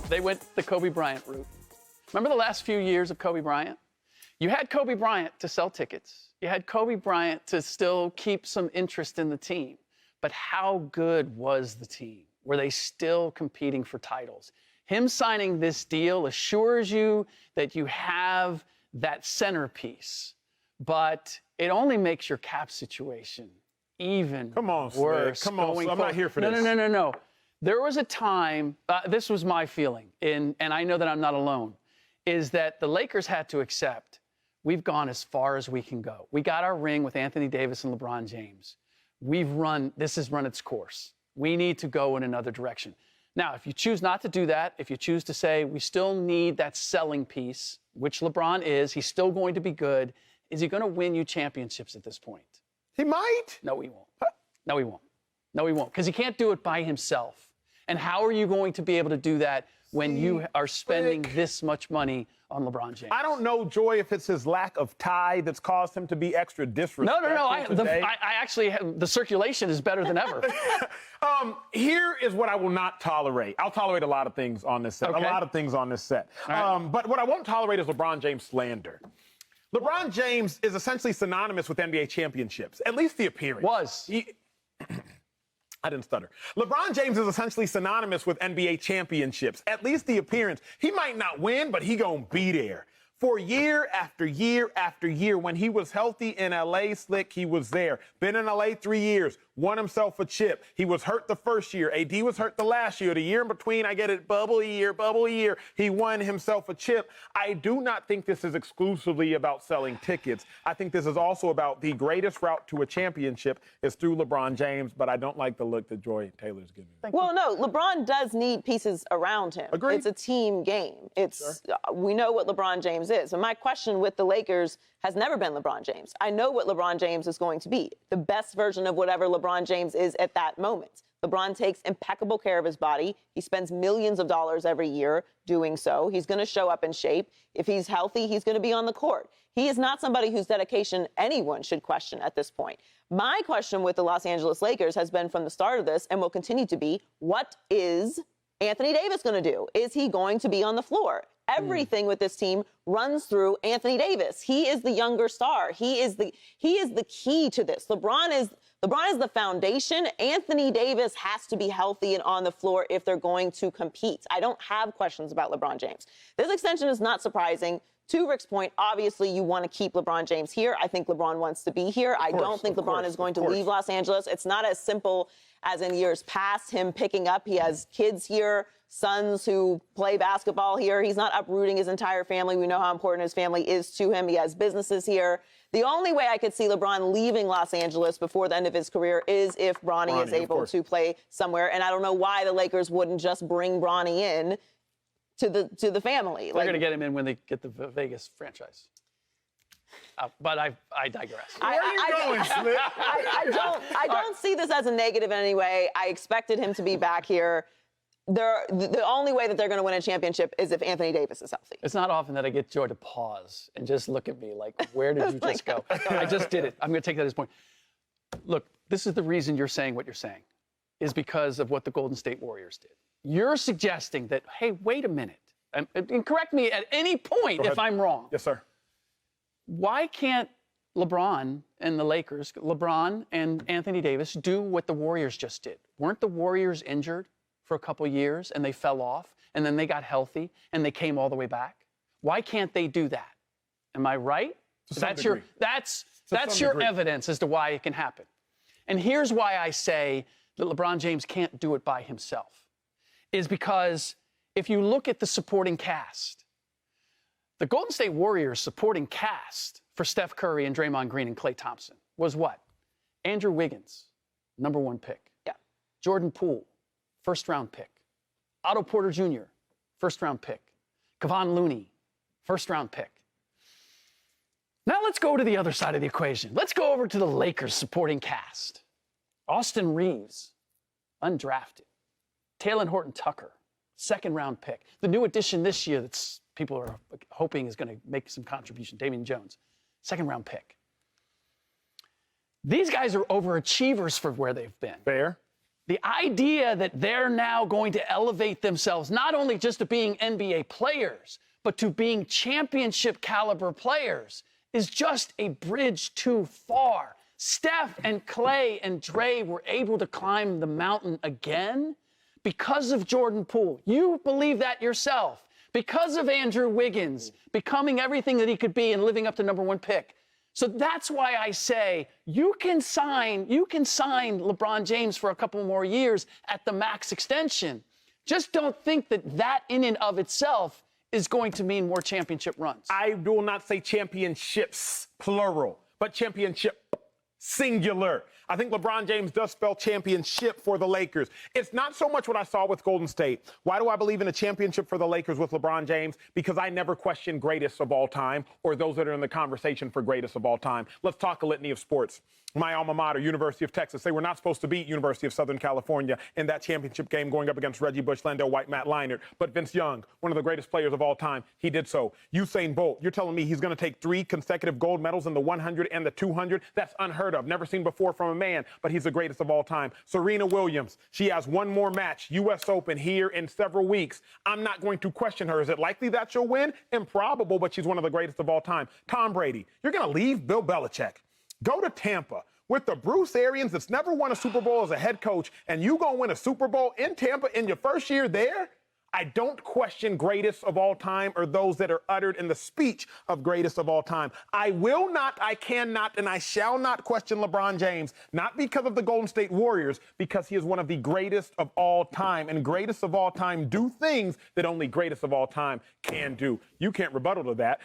They went the Kobe Bryant route. Remember the last few years of Kobe Bryant? You had Kobe Bryant to sell tickets. You had Kobe Bryant to still keep some interest in the team. But how good was the team? Were they still competing for titles? Him signing this deal assures you that you have that centerpiece, but it only makes your cap situation even worse. Come on, I'm not here for this. No. There was a time, this was my feeling, and I know that I'm not alone, is that the Lakers had to accept we've gone as far as we can go. We got our ring with Anthony Davis and LeBron James. This has run its course. We need to go in another direction. Now, if you choose not to do that, if you choose to say we still need that selling piece, which LeBron is, he's still going to be good, is he going to win you championships at this point? He might. No, he won't. No, he won't. No, he won't, because he can't do it by himself. And how are you going to be able to do that when you are spending this much money on LeBron James? I don't know, Joy, if it's his lack of tie that's caused him to be extra disrespectful. No. I actually the circulation is better than ever. Here is what I will not tolerate. I'll tolerate a lot of things on this set. Okay. A lot of things on this set. Right. But what I won't tolerate is LeBron James slander. LeBron James is essentially synonymous with NBA championships, at least the appearance. I didn't stutter. LeBron James is essentially synonymous with NBA championships, at least the appearance. He might not win, but he gonna be there. For year after year after year, when he was healthy in L.A., Slick, he was there. Been in L.A. 3 years, won himself a chip. He was hurt the first year. AD was hurt the last year. The year in between, I get it, bubble year. He won himself a chip. I do not think this is exclusively about selling tickets. I think this is also about the greatest route to a championship is through LeBron James, but I don't like the look that Joy Taylor's giving me. Well, no, LeBron does need pieces around him. Agreed. It's a team game. We know what LeBron James is. And my question with the Lakers has never been LeBron James. I know what LeBron James is going to be, the best version of whatever LeBron James is at that moment. LeBron takes impeccable care of his body. He spends millions of dollars every year doing so. He's going to show up in shape. If he's healthy, he's going to be on the court. He is not somebody whose dedication anyone should question at this point. My question with the Los Angeles Lakers has been from the start of this and will continue to be, what is Anthony Davis going to do? Is he going to be on the floor? Everything with this team runs through Anthony Davis. He is the younger star. He is the key to this. LeBron is the foundation. Anthony Davis has to be healthy and on the floor if they're going to compete. I don't have questions about LeBron James. This extension is not surprising. To Rick's point, obviously you want to keep LeBron James here. I think LeBron wants to be here. I don't think LeBron is going to leave Los Angeles. It's not as simple as in years past, him picking up. He has kids here, sons who play basketball here. He's not uprooting his entire family. We know how important his family is to him. He has businesses here. The only way I could see LeBron leaving Los Angeles before the end of his career is if Bronny is able to play somewhere. And I don't know why the Lakers wouldn't just bring Bronny in to the family. They're going to get him in when they get the Vegas franchise. But I digress. Where are you going, Slick? I don't see this as a negative in any way. I expected him to be back here. The only way that they're going to win a championship is if Anthony Davis is healthy. It's not often that I get Joy to pause and just look at me like, where did you just go? I just did it. I'm going to take that as a point. Look, this is the reason you're saying what you're saying, is because of what the Golden State Warriors did. You're suggesting that, hey, wait a minute, and correct me at any point if I'm wrong. Yes, sir. Why can't LeBron and the Lakers, LeBron and Anthony Davis, do what the Warriors just did? Weren't the Warriors injured for a couple years and they fell off and then they got healthy and they came all the way back? Why can't they do that? Am I right? That's your evidence as to why it can happen. And here's why I say that LeBron James can't do it by himself, is because if you look at the supporting cast, the Golden State Warriors supporting cast for Steph Curry and Draymond Green and Klay Thompson was what? Andrew Wiggins, #1 pick. Yeah. Jordan Poole, first-round pick. Otto Porter Jr., first-round pick. Kevon Looney, first-round pick. Now let's go to the other side of the equation. Let's go over to the Lakers supporting cast. Austin Reeves, undrafted. Taylor Horton Tucker, second-round pick. The new addition this year that's people are hoping is going to make some contribution, Damian Jones, second-round pick. These guys are overachievers for where they've been. Fair. The idea that they're now going to elevate themselves not only just to being NBA players, but to being championship caliber players is just a bridge too far. Steph and Clay and Dre were able to climb the mountain again because of Jordan Poole. You believe that yourself. Because of Andrew Wiggins becoming everything that he could be and living up to #1 pick. So that's why I say you can sign LeBron James for a couple more years at the max extension. Just don't think that in and of itself is going to mean more championship runs. I will not say championships, plural, but championship, singular. I think LeBron James does spell championship for the Lakers. It's not so much what I saw with Golden State. Why do I believe in a championship for the Lakers with LeBron James? Because I never question greatest of all time or those that are in the conversation for greatest of all time. Let's talk a litany of sports. My alma mater, University of Texas, they were not supposed to beat University of Southern California in that championship game going up against Reggie Bush, Landale White, Matt Leinart. But Vince Young, one of the greatest players of all time, he did so. Usain Bolt, you're telling me he's going to take 3 consecutive gold medals in the 100 and the 200? That's unheard of. Never seen before from a man, but he's the greatest of all time. Serena Williams, she has one more match, U.S. Open, here in several weeks. I'm not going to question her. Is it likely that she'll win? Improbable, but she's one of the greatest of all time. Tom Brady, you're going to leave Bill Belichick. Go to Tampa with the Bruce Arians that's never won a Super Bowl as a head coach, and you going to win a Super Bowl in Tampa in your first year there? I don't question greatest of all time or those that are uttered in the speech of greatest of all time. I will not, I cannot, and I shall not question LeBron James, not because of the Golden State Warriors, because he is one of the greatest of all time, and greatest of all time do things that only greatest of all time can do. You can't rebuttal to that.